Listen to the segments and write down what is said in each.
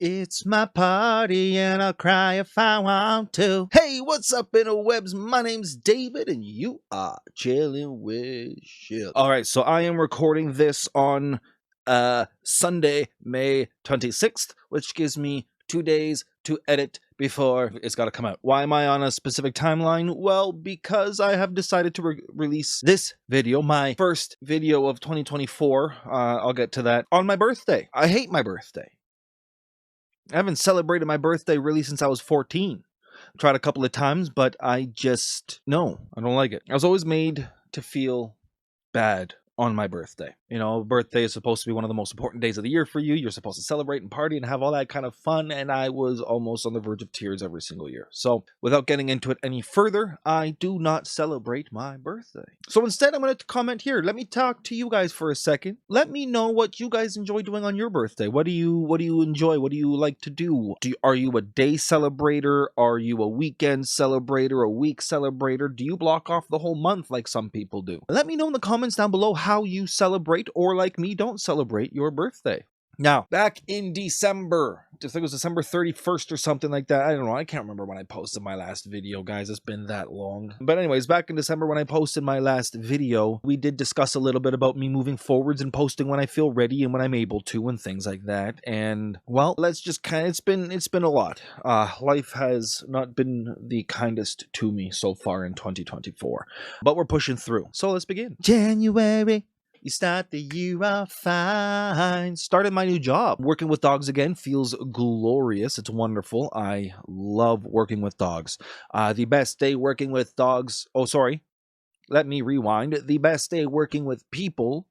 It's my party and I'll cry if I want to. Hey, what's up, interwebs? My name's David and you are chilling with Shilling. Alright, so I am recording this on Sunday, May 26th, which gives me 2 days to edit before it's got to come out. Why am I on a specific timeline? Well, because I have decided to release this video, my first video of 2024, I'll get to that, on my birthday. I hate my birthday. I haven't celebrated my birthday really since I was 14. Tried a couple of times, but I don't like it. I was always made to feel bad on my birthday. You know, birthday is supposed to be one of the most important days of the year for you. You're supposed to celebrate and party and have all that kind of fun, and I was almost on the verge of tears every single year. So, without getting into it any further, I do not celebrate my birthday. So instead, I'm going to comment here. Let me talk to you guys for a second. Let me know what you guys enjoy doing on your birthday. What do you enjoy? What do you like to do? Are you a day celebrator? Are you a weekend celebrator? A week celebrator? Do you block off the whole month like some people do? Let me know in the comments down below how you celebrate, or like me, don't celebrate your birthday. Now, back in December, I think it was December 31st or something like that. I don't know. I can't remember when I posted my last video, guys. It's been that long. But anyways, back in December when I posted my last video, we did discuss a little bit about me moving forwards and posting when I feel ready and when I'm able to and things like that. And, well, let's just kind of, it's been a lot. Life has not been the kindest to me so far in 2024. But we're pushing through. So let's begin. January. You start the year off fine. Started my new job. Working with dogs again feels glorious. It's wonderful. I love working with dogs. The best day working with dogs... Oh, sorry. Let me rewind. The best day working with people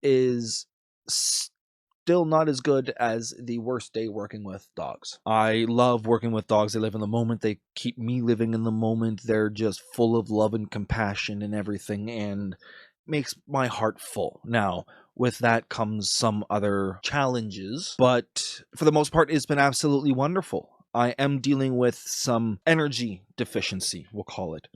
is still not as good as the worst day working with dogs. I love working with dogs. They live in the moment. They keep me living in the moment. They're just full of love and compassion and everything, and makes my heart full. Now, with that comes some other challenges, but for the most part, it's been absolutely wonderful. I am dealing with some energy deficiency, we'll call it.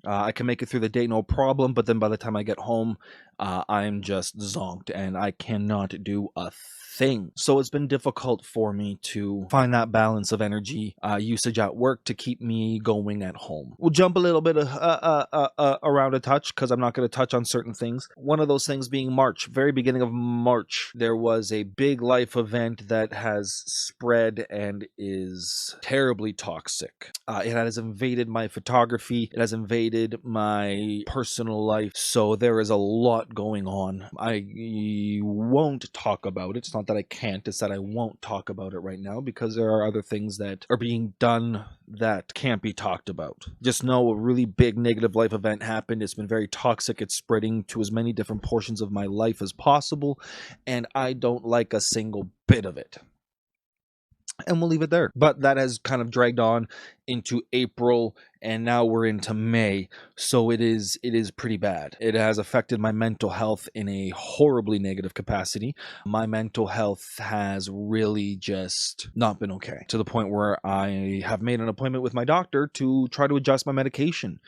I can make it through the day, no problem, but then by the time I get home, I'm just zonked and I cannot do a thing. So it's been difficult for me to find that balance of energy usage at work to keep me going at home. We'll jump a little bit around a touch because I'm not going to touch on certain things. One of those things being March, very beginning of March, there was a big life event that has spread and is terribly toxic. It has invaded my photography. It has invaded my personal life. So there is a lot going on. I won't talk about it. It's not that I can't, it's that I won't talk about it right now because there are other things that are being done that can't be talked about. Just know a really big negative life event happened. It's been very toxic. It's spreading to as many different portions of my life as possible, and I don't like a single bit of it. And we'll leave it there. But that has kind of dragged on into April, and now we're into May. So it is pretty bad. It has affected my mental health in a horribly negative capacity. My mental health has really just not been okay, to the point where I have made an appointment with my doctor to try to adjust my medication,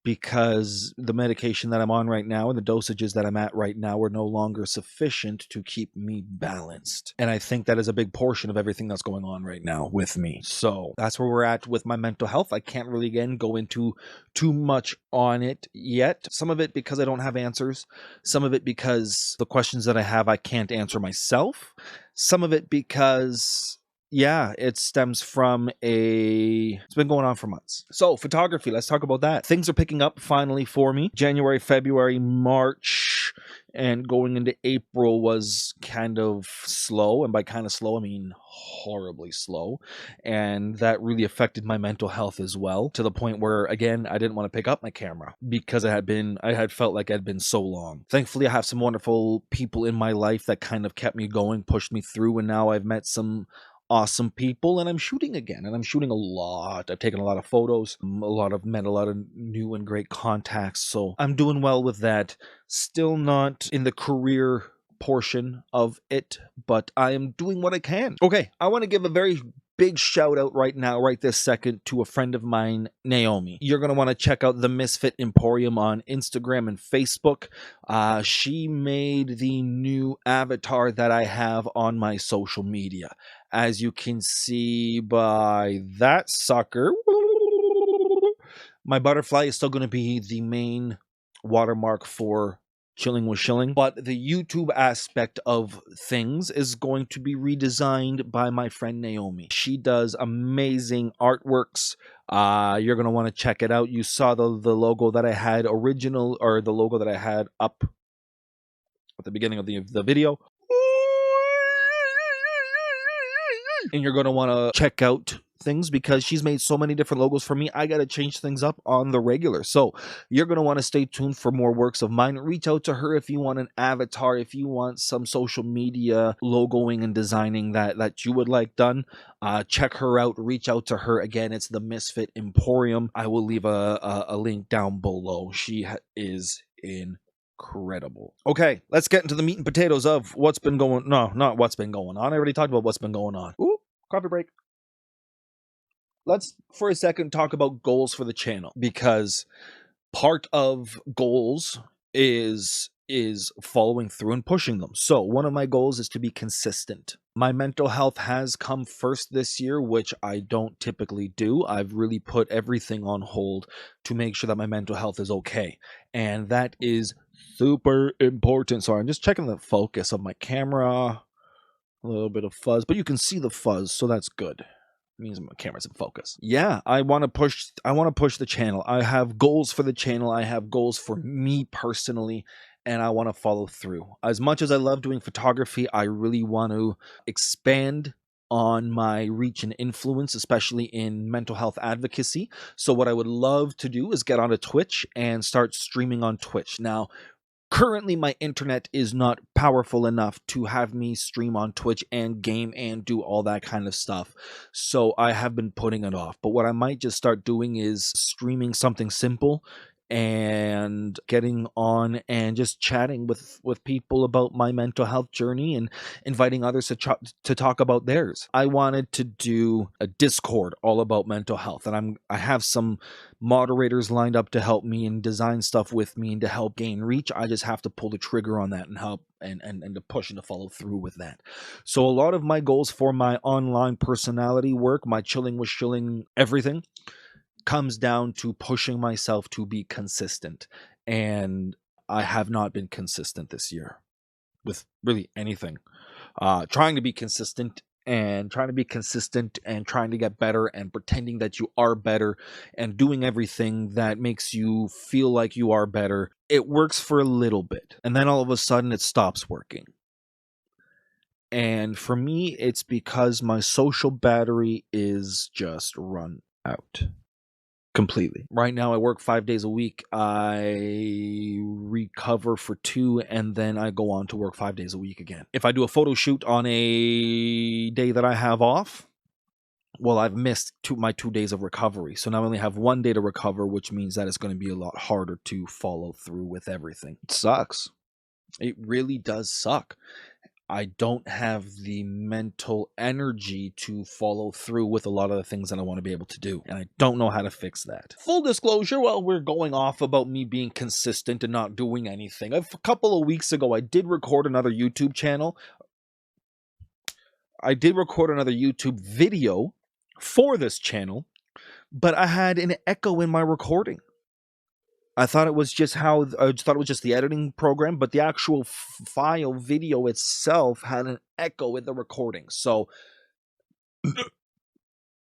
because the medication that I'm on right now and the dosages that I'm at right now are no longer sufficient to keep me balanced. And I think that is a big portion of everything that's going on right now with me. So that's where we're at with my mental health. I can't really, again, go into too much on it yet. Some of it because I don't have answers. Some of it because the questions that I have, I can't answer myself. Some of it because... yeah, it stems from it's been going on for months. So, photography, let's talk about that. Things are picking up finally for me. January, February, March, and going into April was kind of slow. And by kind of slow, I mean horribly slow. And that really affected my mental health as well, to the point where, again, I didn't want to pick up my camera because I had felt like it had been so long. Thankfully, I have some wonderful people in my life that kind of kept me going, pushed me through, and now I've met some awesome people, and I'm shooting again, and I'm shooting a lot. I've taken a lot of photos, met a lot of new and great contacts, so I'm doing well with that. Still not in the career portion of it, but I am doing what I can. Okay, I want to give a very big shout out right now, right this second, to a friend of mine, Naomi. You're going to want to check out the Misfit Emporium on Instagram and Facebook. She made the new avatar that I have on my social media. As you can see by that sucker, my butterfly is still going to be the main watermark for Chilling with Schilling, but the YouTube aspect of things is going to be redesigned by my friend Naomi. She does amazing artworks. You're going to want to check it out. You saw the logo that I had original, or the logo that I had up at the beginning of the video. And you're going to want to check out things because she's made so many different logos for me. I got to change things up on the regular. So you're going to want to stay tuned for more works of mine. Reach out to her if you want an avatar, if you want some social media logoing and designing that you would like done. Check her out. Reach out to her. Again, it's the Misfit Emporium. I will leave a link down below. She is incredible. Okay, let's get into the meat and potatoes of what's been going. No, not what's been going on. I already talked about what's been going on. Ooh, coffee break. Let's for a second talk about goals for the channel, because part of goals is following through and pushing them. So one of my goals is to be consistent. My mental health has come first this year, which I don't typically do. I've really put everything on hold to make sure that my mental health is okay, and that is super important. Sorry, I'm just checking the focus of my camera. A little bit of fuzz, but you can see the fuzz, so that's good. Means my camera's in focus. Yeah, I want to push the channel. I have goals for the channel. I have goals for me personally, and I want to follow through. As much as I love doing photography, I really want to expand on my reach and influence, especially in mental health advocacy. So what I would love to do is get onto Twitch and start streaming on Twitch. Now, currently, my internet is not powerful enough to have me stream on Twitch and game and do all that kind of stuff. So I have been putting it off. But what I might just start doing is streaming something simple and getting on and just chatting with people about my mental health journey and inviting others to talk about theirs. I wanted to do a Discord all about mental health, and I have some moderators lined up to help me and design stuff with me and to help gain reach. I just have to pull the trigger on that and help and to push and to follow through with that. So a lot of my goals for my online personality work, my Chilling with Schilling everything, comes down to pushing myself to be consistent. And I have not been consistent this year with really anything. Trying to be consistent and trying to get better and pretending that you are better and doing everything that makes you feel like you are better. It works for a little bit, and then all of a sudden it stops working. And for me, it's because my social battery is just run out completely. Right now I work 5 days a week. I recover for 2, and then I go on to work 5 days a week again. If I do a photo shoot on a day that I have off, well, I've missed my 2 days of recovery. So now I only have 1 day to recover, which means that it's going to be a lot harder to follow through with everything. It sucks. It really does suck. I don't have the mental energy to follow through with a lot of the things that I want to be able to do. And I don't know how to fix that. Full disclosure, well, we're going off about me being consistent and not doing anything. A couple of weeks ago, I did record another YouTube channel. I did record another YouTube video for this channel, but I had an echo in my recording. I thought it was just the editing program, but the actual file video itself had an echo in the recording. So,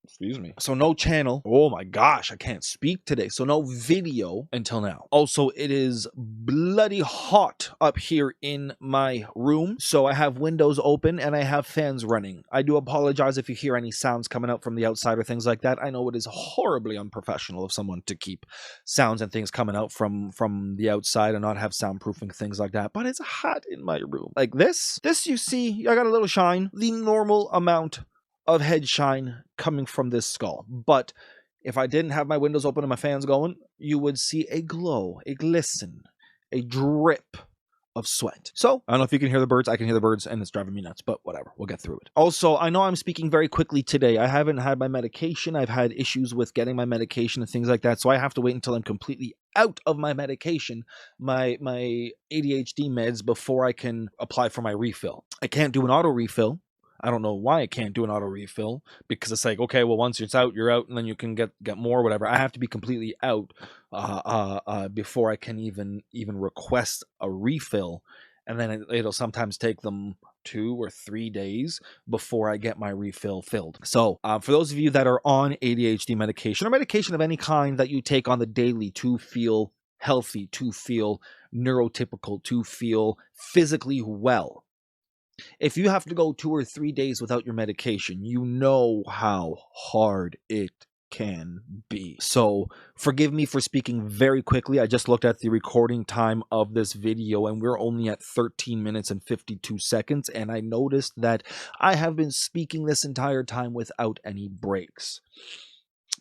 excuse me. So no channel. Oh my gosh, I can't speak today. So no video until now. Also, it is bloody hot up here in my room. So I have windows open and I have fans running. I do apologize if you hear any sounds coming out from the outside or things like that. I know it is horribly unprofessional of someone to keep sounds and things coming out from the outside and not have soundproofing, things like that. But it's hot in my room. Like this you see, I got a little shine. The normal amount of head shine coming from this skull. But if I didn't have my windows open and my fans going, you would see a glow, a glisten, a drip of sweat. So I don't know if you can hear the birds. I can hear the birds, and it's driving me nuts, but whatever. We'll get through it. Also, I know I'm speaking very quickly today. I haven't had my medication. I've had issues with getting my medication and things like that, so I have to wait until I'm completely out of my medication, my ADHD meds, before I can apply for my refill. I can't do an auto refill. I don't know why I can't do an auto refill, because it's like, okay, well, once it's out, you're out, and then you can get more, whatever. I have to be completely out before I can even request a refill, and then it'll sometimes take them 2 or 3 days before I get my refill filled. So for those of you that are on ADHD medication or medication of any kind that you take on the daily to feel healthy, to feel neurotypical, to feel physically well, if you have to go 2 or 3 days without your medication, you know how hard it can be. So forgive me for speaking very quickly. I just looked at the recording time of this video, and we're only at 13 minutes and 52 seconds. And I noticed that I have been speaking this entire time without any breaks.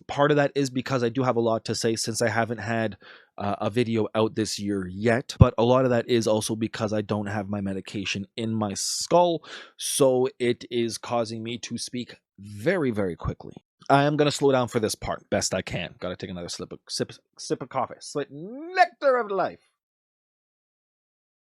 Part of that is because I do have a lot to say since I haven't had a video out this year yet, but a lot of that is also because I don't have my medication in my skull, so it is causing me to speak very, very quickly. I am going to slow down for this part best I can. Got to take another sip of coffee. Sweet nectar of life.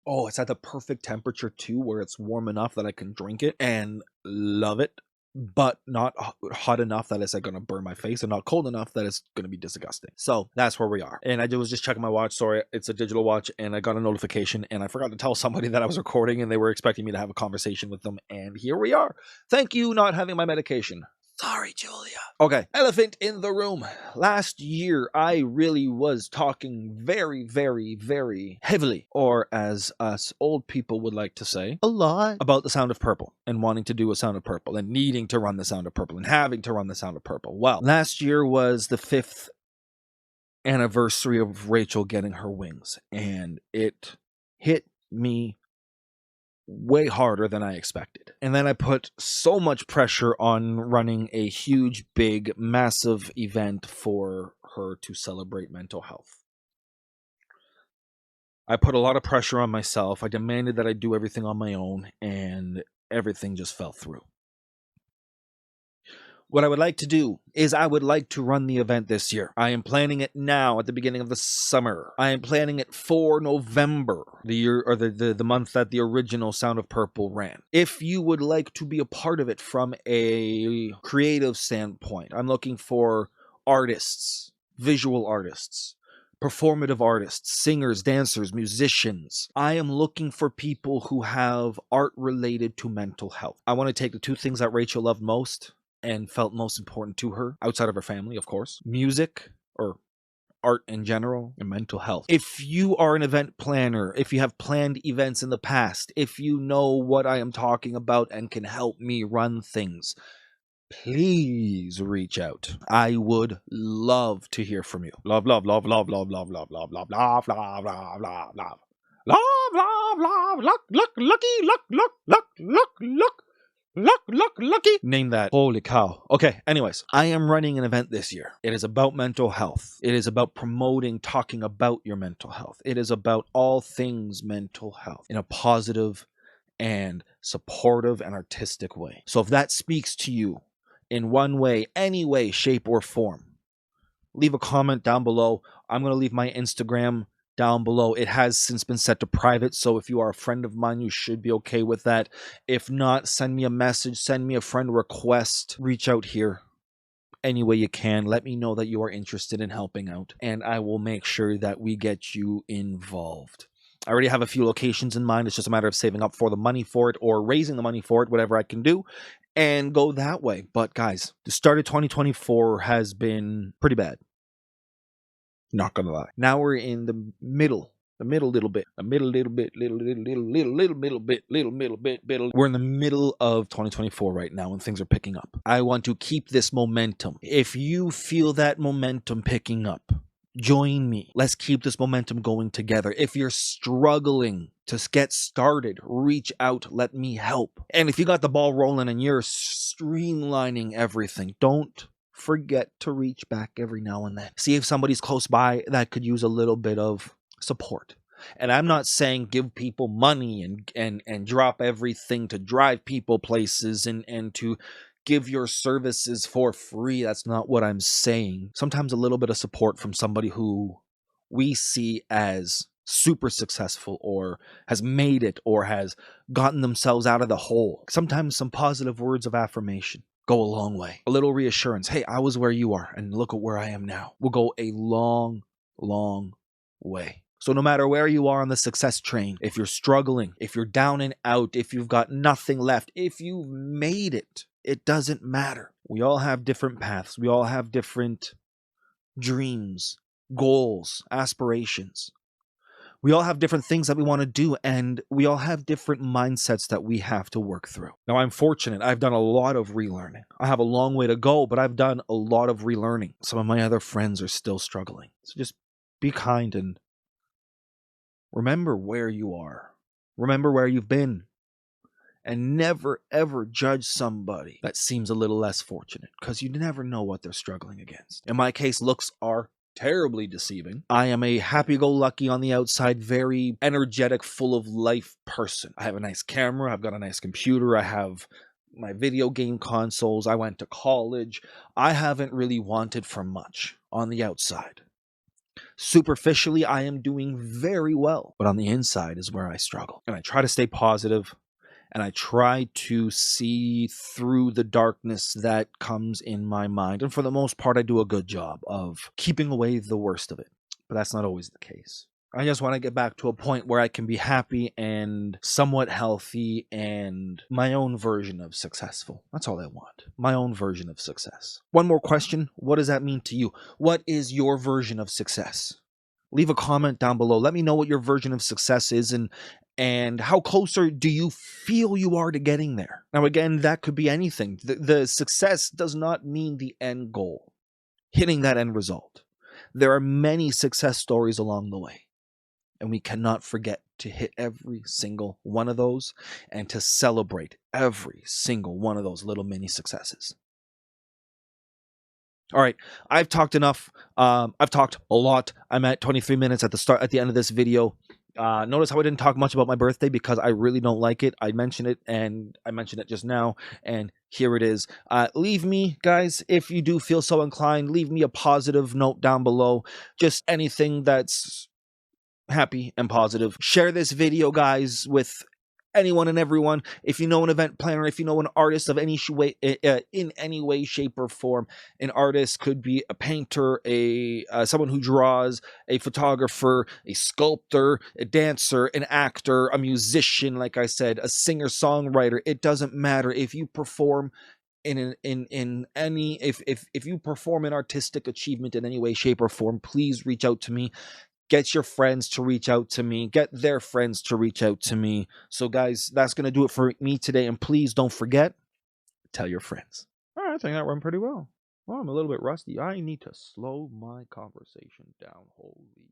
Oh, it's at the perfect temperature too, where it's warm enough that I can drink it and love it, but not hot enough that it's like going to burn my face, and not cold enough that it's going to be disgusting. So that's where we are. And I was just checking my watch. Sorry, it's a digital watch, and I got a notification, and I forgot to tell somebody that I was recording, and they were expecting me to have a conversation with them, and here we are. Thank you, not having my medication. Sorry, Julia. Okay, elephant in the room. Last year, I really was talking very, very, very heavily, or as us old people would like to say, a lot, about the Sound of Purple, and wanting to do a Sound of Purple, and needing to run the Sound of Purple, and having to run the Sound of Purple. Well, last year was the 5th anniversary of Rachel getting her wings, and it hit me way harder than I expected. And then I put so much pressure on running a huge, big, massive event for her to celebrate mental health. I put a lot of pressure on myself. I demanded that I do everything on my own, and everything just fell through. What I would like to do is I would like to run the event this year. I am planning it now at the beginning of the summer. I am planning it for November, the year or the month that the original Sound of Purple ran. If you would like to be a part of it from a creative standpoint, I'm looking for artists, visual artists, performative artists, singers, dancers, musicians. I am looking for people who have art related to mental health. I want to take the 2 things that Rachel loved most and felt most important to her, outside of her family, of course: music, or art in general, and mental health. If you are an event planner, if you have planned events in the past, if you know what I am talking about and can help me run things, please reach out. I would love to hear from you. Love, love, love, love, love, love, love, love, love, love, love, love, love, love, love. Love, love, love, luck, luck, lucky, luck, luck, luck, luck, luck. Lucky. Name that. Holy cow. Okay, anyways, I am running an event this year. It is about mental health. It is about promoting, talking about your mental health. It is about all things mental health in a positive and supportive and artistic way. So if that speaks to you in one way, any way, shape, or form, leave a comment down below. I'm going to leave my Instagram down below. It has since been set to private, so if you are a friend of mine, you should be okay with that. If not, send me a message, send me a friend request, reach out here any way you can. Let me know that you are interested in helping out, and I will make sure that we get you involved. I already have a few locations in mind. It's just a matter of saving up for the money for it, or raising the money for it, whatever I can do, and go that way. But guys, the start of 2024 has been pretty bad. Not gonna lie. Now we're in the middle little bit. We're in the middle of 2024 right now, and things are picking up. I want to keep this momentum. If you feel that momentum picking up, join me. Let's keep this momentum going together. If you're struggling to get started, reach out. Let me help. And if you got the ball rolling and you're streamlining everything, don't forget to reach back every now and then. See if somebody's close by that could use a little bit of support. And I'm not saying give people money and drop everything to drive people places and to give your services for free. That's not what I'm saying. Sometimes a little bit of support from somebody who we see as super successful or has made it or has gotten themselves out of the hole. Sometimes some positive words of affirmation go a long way. A little reassurance. Hey, I was where you are and look at where I am now. Will go a long, long way. So no matter where you are on the success train, if you're struggling, if you're down and out, if you've got nothing left, if you've made it, it doesn't matter. We all have different paths. We all have different dreams, goals, aspirations. We all have different things that we want to do, and we all have different mindsets that we have to work through. Now, I'm fortunate. I've done a lot of relearning. I have a long way to go, but I've done a lot of relearning. Some of my other friends are still struggling. So just be kind and remember where you are. Remember where you've been. And never, ever judge somebody that seems a little less fortunate, because you never know what they're struggling against. In my case, looks are terribly deceiving. I am a happy-go-lucky on the outside, very energetic, full of life person. I have a nice camera. I've got a nice computer. I have my video game consoles. I went to college. I haven't really wanted for much on the outside. Superficially, I am doing very well, but on the inside is where I struggle. And I try to stay positive. And I try to see through the darkness that comes in my mind. And for the most part, I do a good job of keeping away the worst of it. But that's not always the case. I just want to get back to a point where I can be happy and somewhat healthy and my own version of successful. That's all I want. My own version of success. One more question. What does that mean to you? What is your version of success? Leave a comment down below. Let me know what your version of success is and how closer do you feel you are to getting there. Now, again, that could be anything. The success does not mean the end goal, hitting that end result. There are many success stories along the way, and we cannot forget to hit every single one of those and to celebrate every single one of those little mini successes. All right, I've talked enough. I've talked a lot. I'm at 23 minutes at the end of this video. Notice how I didn't talk much about my birthday because I really don't like it. I mentioned it, and I mentioned it just now, and here it is. Leave me, guys, if you do feel so inclined, leave me a positive note down below. Just anything that's happy and positive. Share this video, guys, with anyone and everyone. If you know an event planner, if you know an artist of any way, in any way, shape, or form, an artist could be a painter, someone who draws, a photographer, a sculptor, a dancer, an actor, a musician, like I said, a singer-songwriter. It doesn't matter. If you perform in any, if you perform an artistic achievement in any way, shape, or form, please reach out to me. Get your friends to reach out to me. Get their friends to reach out to me. So, guys, that's going to do it for me today. And please don't forget, tell your friends. All right, I think that went pretty well. Well, I'm a little bit rusty. I need to slow my conversation down. Holy